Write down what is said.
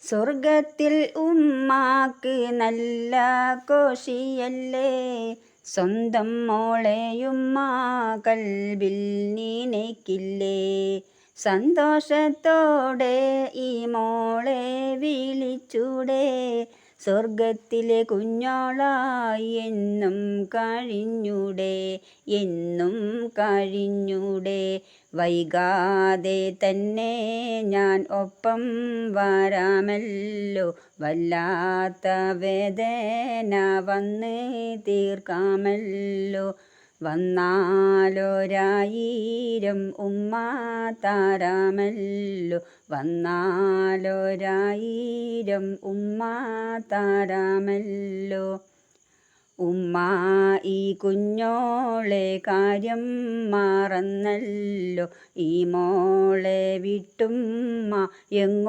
സ്വർഗത്തിൽ ഉമ്മാക്ക് നല്ല കോശിയല്ലേ, സ്വന്തം മോളെയുമ്മ കൽബിൽ നിനക്കില്ലേ. സന്തോഷത്തോടെ ഈ മോളെ വിളിച്ചൂടെ, സ്വർഗത്തിലെ കുഞ്ഞോളായി എന്നും കഴിഞ്ഞൂടെ, എന്നും കഴിഞ്ഞൂടെ. വൈകാതെ തന്നെ ഞാൻ ഒപ്പം വരാമല്ലോ, വല്ലാത്ത വേദന വന്ന് തീർക്കാമല്ലോ. വന്നാലൊരായിരം ഉമ്മ താരാമല്ലോ, വന്നാലൊരായിരം ഉമ്മ താരാമല്ലോ. ഉമ്മ ഈ കുഞ്ഞോളെ കാര്യം മറന്നല്ലോ, ഈ മോളെ വിട്ടുമ്മ എങ്ങോ